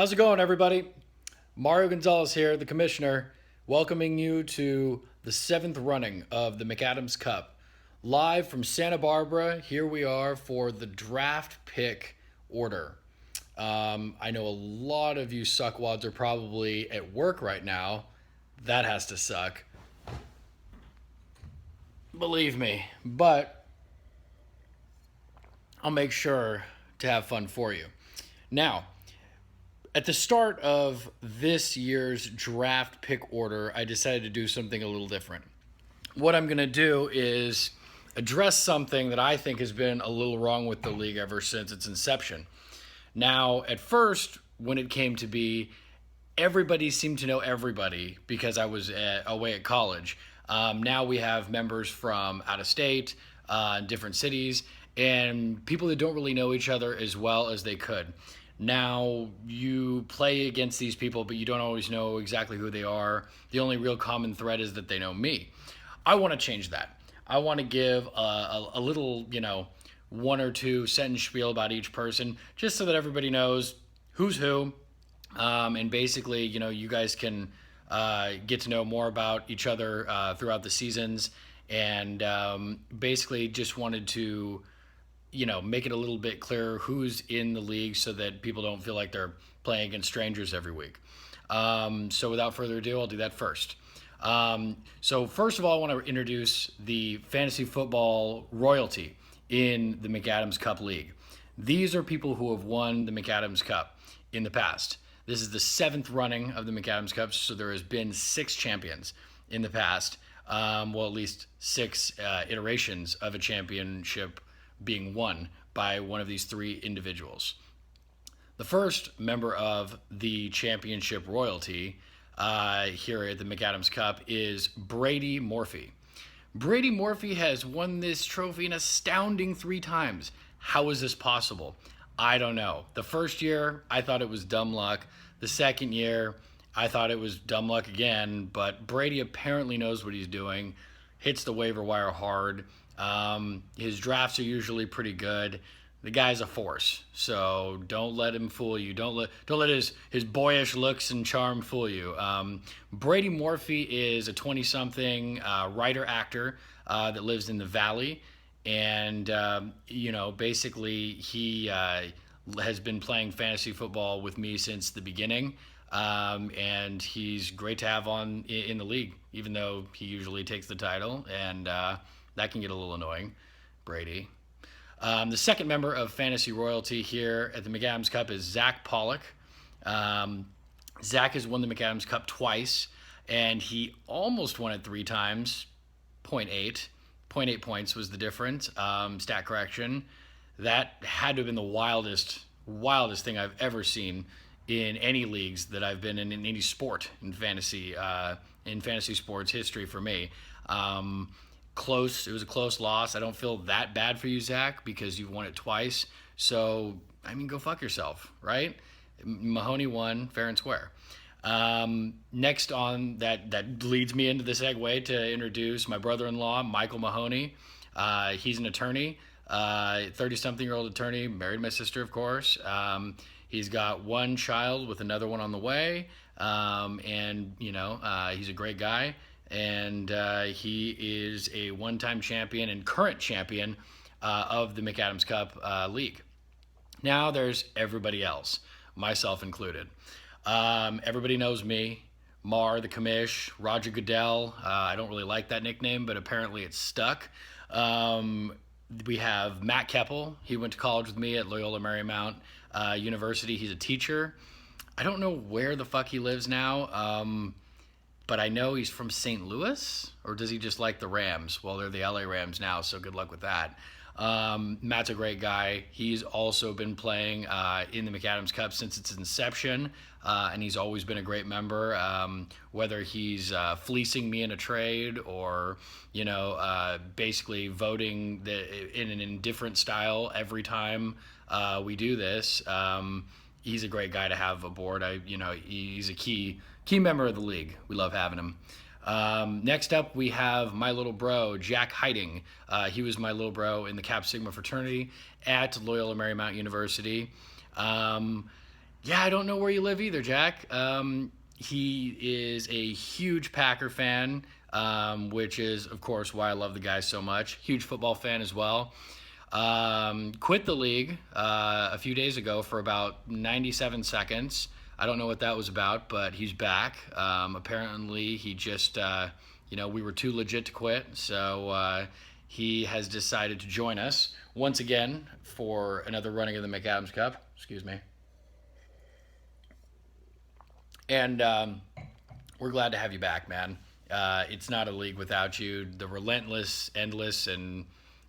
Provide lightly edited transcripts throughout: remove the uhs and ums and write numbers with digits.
How's it going, everybody? Mario Gonzalez here, the commissioner, welcoming you to the seventh running of the McAdams Cup. Live from Santa Barbara, here we are for the draft pick order. I know a lot of you suckwads are probably at work right now. That has to suck. Believe me. But I'll make sure to have fun for you. Now, at the start of this year's draft pick order, I decided to do something a little different. What I'm going to do is address something that I think has been a little wrong with the league ever since its inception. Now, at first, when it came to be, everybody seemed to know everybody because I was away at college. Now we have members from out of state, different cities, and people that don't really know each other as well as they could. Now you play against these people, but you don't always know exactly who they are. The only real common thread is that they know me. I want to change that. I want to give a little, one or two sentence spiel about each person, just so that everybody knows who's who, and basically, you guys can get to know more about each other throughout the seasons, and basically just wanted to make it a little bit clearer who's in the league so that people don't feel like they're playing against strangers every week. So without further ado, I'll do that first. So first of all, I want to introduce the fantasy football royalty in the McAdams Cup League. These are people who have won the McAdams Cup in the past. This is the seventh running of the McAdams Cup, so there has been 6 champions in the past. At least 6 iterations of a championship being won by one of these 3 individuals. The first member of the championship royalty here at the McAdams Cup is Brady Morphy. Brady Morphy has won this trophy an astounding 3 times. How is this possible? I don't know. The first year, I thought it was dumb luck. The second year, I thought it was dumb luck again, but Brady apparently knows what he's doing, hits the waiver wire hard. His drafts are usually pretty good. The guy's a force, so don't let him fool you. Don't let his boyish looks and charm fool you. Brady Morphy is a 20-something writer-actor that lives in the Valley, and basically he has been playing fantasy football with me since the beginning, and he's great to have on in the league, even though he usually takes the title, and that can get a little annoying, Brady. The second member of fantasy royalty here at the McAdams Cup is Zach Pollock. Zach has won the McAdams Cup twice, and he almost won it 3 times. 0.8 points was the difference. Stat correction. That had to have been the wildest thing I've ever seen in any leagues that I've been in any sport in fantasy sports history for me. Close. It was a close loss. I don't feel that bad for you, Zach, because you've won it twice. So, go fuck yourself, right? Mahoney won fair and square. Next on that leads me into the segue to introduce my brother-in-law, Michael Mahoney. He's an attorney, 30-something-year-old attorney, married my sister, of course. He's got 1 child with another one on the way, and he's a great guy. And he is a 1-time champion and current champion of the McAdams Cup League. Now there's everybody else, myself included. Everybody knows me, Mar the Commish, Roger Goodell. I don't really like that nickname, but apparently it's stuck. We have Matt Keppel. He went to college with me at Loyola Marymount University. He's a teacher. I don't know where the fuck he lives now. But I know he's from St. Louis, or does he just like the Rams? Well, they're the LA Rams now, so good luck with that. Matt's a great guy. He's also been playing in the McAdams Cup since its inception, and he's always been a great member. Whether he's fleecing me in a trade or, basically voting in an indifferent style every time we do this, he's a great guy to have aboard. He's a key member of the league. We love having him. Next up, we have my little bro, Jack Heiting. He was my little bro in the Kappa Sigma fraternity at Loyola Marymount University. Yeah, I don't know where you live either, Jack. He is a huge Packer fan, which is, of course, why I love the guy so much. Huge football fan as well. Quit the league a few days ago for about 97 seconds. I don't know what that was about, but he's back. Apparently, he just, we were too legit to quit, so he has decided to join us once again for another running of the McAdams Cup. Excuse me. And we're glad to have you back, man. It's not a league without you. The relentless, endless, and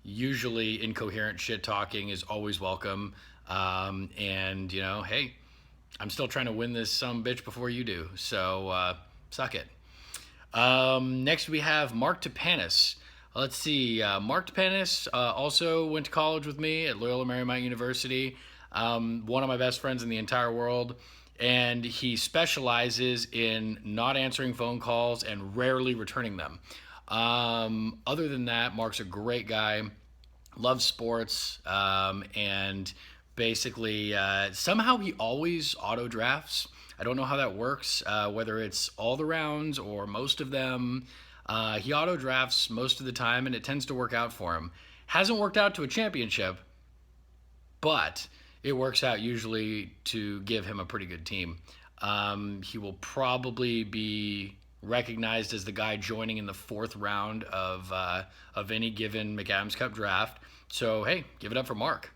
usually incoherent shit talking is always welcome. And, hey, I'm still trying to win this some bitch before you do. So suck it. Next, we have Mark Tapanis. Let's see. Mark Tapanis also went to college with me at Loyola Marymount University. One of my best friends in the entire world. And he specializes in not answering phone calls and rarely returning them. Other than that, Mark's a great guy, loves sports, and basically somehow he always auto drafts. I don't know how that works, whether it's all the rounds or most of them. He auto drafts most of the time, and it tends to work out for him. Hasn't worked out to a championship, but it works out usually to give him a pretty good team. He will probably be recognized as the guy joining in the fourth round of any given McAdams Cup draft. So, hey, give it up for Mark.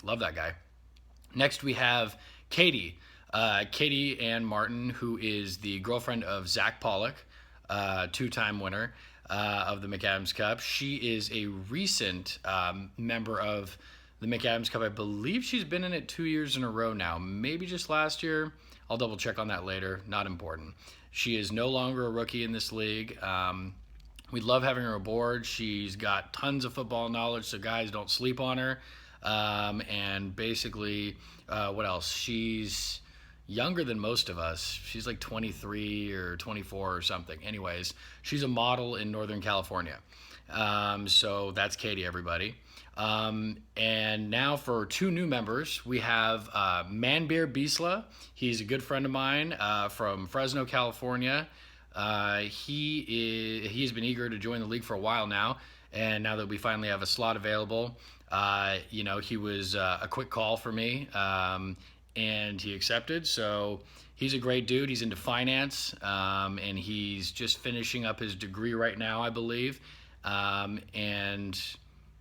Love that guy. Next, we have Katie. Katie Ann Martin, who is the girlfriend of Zach Pollock, two-time winner of the McAdams Cup. She is a recent member of the McAdams Cup. I believe she's been in it 2 years in a row now, maybe just last year. I'll double check on that later. Not important. She is no longer a rookie in this league. We love having her aboard. She's got tons of football knowledge, so guys, don't sleep on her. And basically, what else? She's younger than most of us. She's like 23 or 24 or something. Anyways, she's a model in Northern California. So that's Katie, everybody. And now for two new members, we have Manbir Bisla. He's a good friend of mine from Fresno, California. He's been eager to join the league for a while now, and now that we finally have a slot available, he was a quick call for me, and he accepted. So he's a great dude. He's into finance, and he's just finishing up his degree right now, I believe. And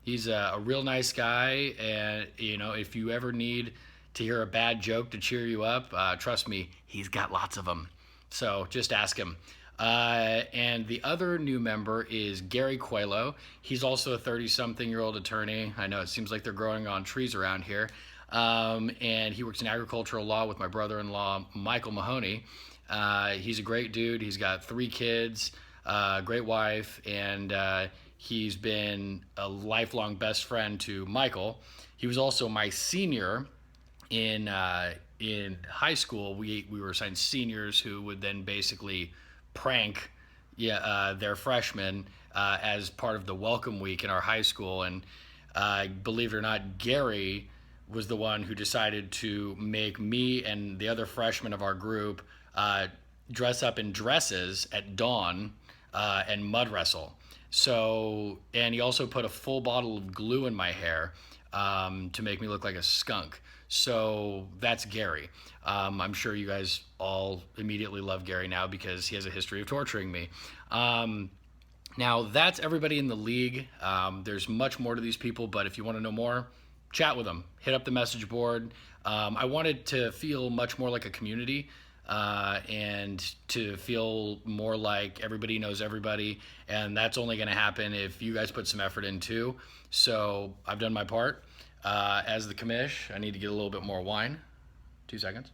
he's a real nice guy, and if you ever need to hear a bad joke to cheer you up, trust me, he's got lots of them. So just ask him. And the other new member is Gary Coelho. He's also a 30-something-year-old attorney. I know it seems like they're growing on trees around here. And he works in agricultural law with my brother-in-law, Michael Mahoney. He's a great dude. He's got 3 kids, great wife, and he's been a lifelong best friend to Michael. He was also my senior in high school. We were assigned seniors who would then basically prank their freshmen as part of the welcome week in our high school. And believe it or not, Gary was the one who decided to make me and the other freshmen of our group dress up in dresses at dawn and mud wrestle. So, and he also put a full bottle of glue in my hair to make me look like a skunk. So that's Gary. I'm sure you guys all immediately love Gary now because he has a history of torturing me. Now, that's everybody in the league. There's much more to these people, but if you want to know more, chat with them. Hit up the message board. I wanted to feel much more like a community and to feel more like everybody knows everybody. And that's only going to happen if you guys put some effort in too. So I've done my part. As the commish, I need to get a little bit more wine. 2 seconds.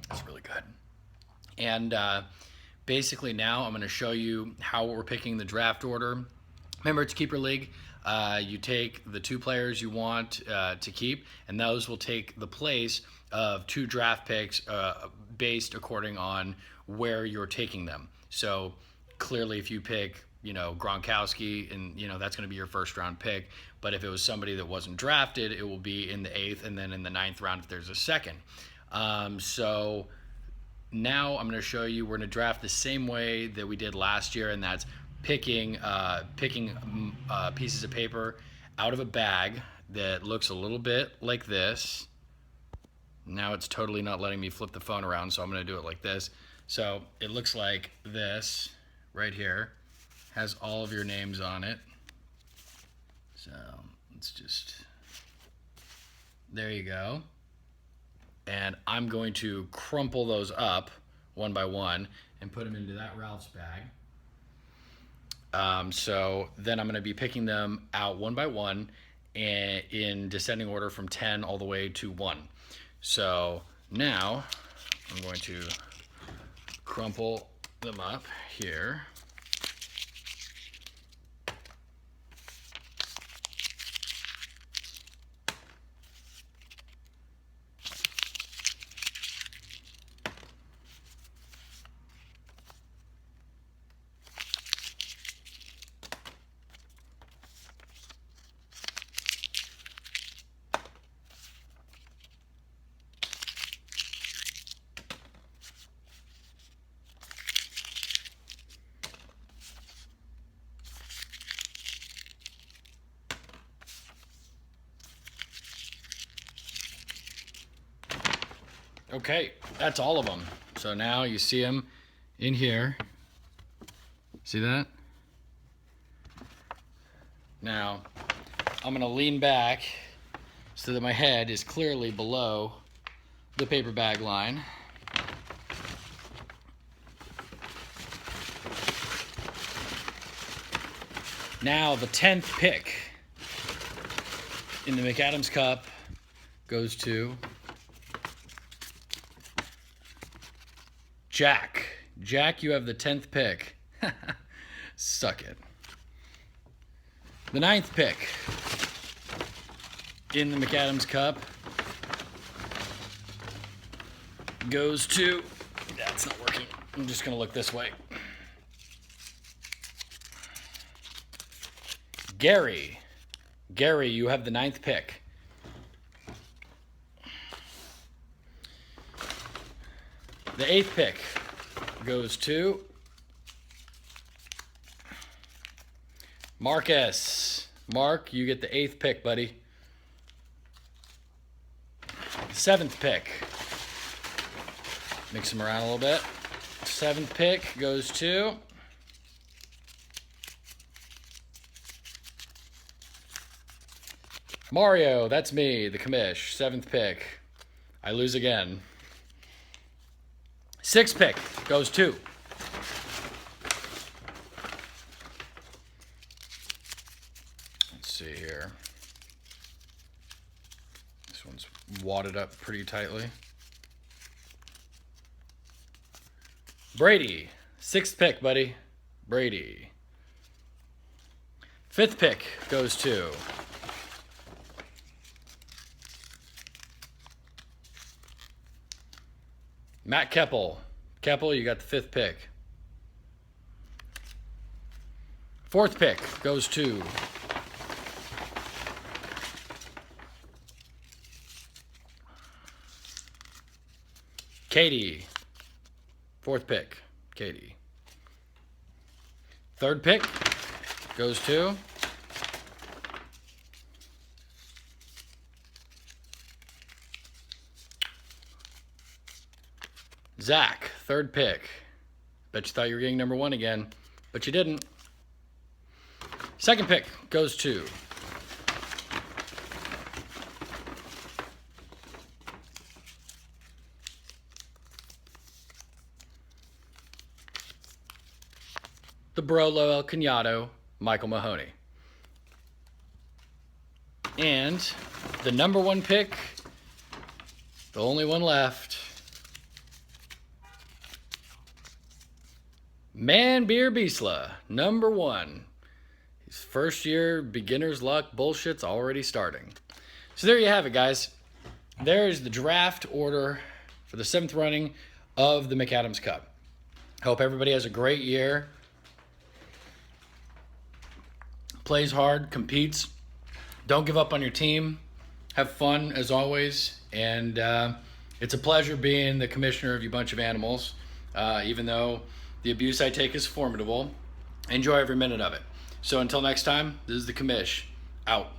That's really good. And basically now I'm going to show you how we're picking the draft order. Remember, it's keeper league. You take the 2 players you want to keep, and those will take the place of 2 draft picks based according on where you're taking them. So clearly, if you pick Gronkowski, and that's going to be your first round pick. But if it was somebody that wasn't drafted, it will be in the 8th, and then in the 9th round if there's a second. So now I'm going to show you, we're going to draft the same way that we did last year, and that's picking pieces of paper out of a bag that looks a little bit like this. Now it's totally not letting me flip the phone around, so I'm going to do it like this. So it looks like this right here. Has all of your names on it. So let's just, there you go. And I'm going to crumple those up one by one and put them into that Ralph's bag. So then I'm going to be picking them out one by one and in descending order from 10 all the way to 1. So now I'm going to crumple them up here. Okay, that's all of them. So now you see them in here. See that? Now, I'm going to lean back so that my head is clearly below the paper bag line. Now, the 10th pick in the McAdams Cup goes to Jack. Jack, you have the 10th pick. Suck it. The 9th pick in the McAdams Cup goes to, that's not working. I'm just going to look this way. Gary. Gary, you have the 9th pick. The 8th pick goes to Marcus. Mark, you get the 8th pick, buddy. 7th pick. Mix them around a little bit. 7th pick goes to Mario. That's me, the commish. 7th pick. I lose again. 6th pick goes to let's see here. This one's wadded up pretty tightly. Brady. 6th pick, buddy. Brady. 5th pick goes to Matt Keppel. Keppel, you got the 5th pick. 4th pick goes to Katie. 4th pick, Katie. 3rd pick goes to Zach. 3rd pick. Bet you thought you were getting number 1 again, but you didn't. 2nd pick goes to the Brolo El Cunado, Michael Mahoney. And the number 1 pick, the only one left, Man Beer Biesla, number 1. His first year beginner's luck bullshit's already starting. So there you have it, guys. There's the draft order for the 7th running of the McAdams Cup. Hope everybody has a great year. plays hard, competes. Don't give up on your team. Have fun as always. And it's a pleasure being the commissioner of you bunch of animals, even though the abuse I take is formidable. Enjoy every minute of it. So until next time, this is the commish. Out.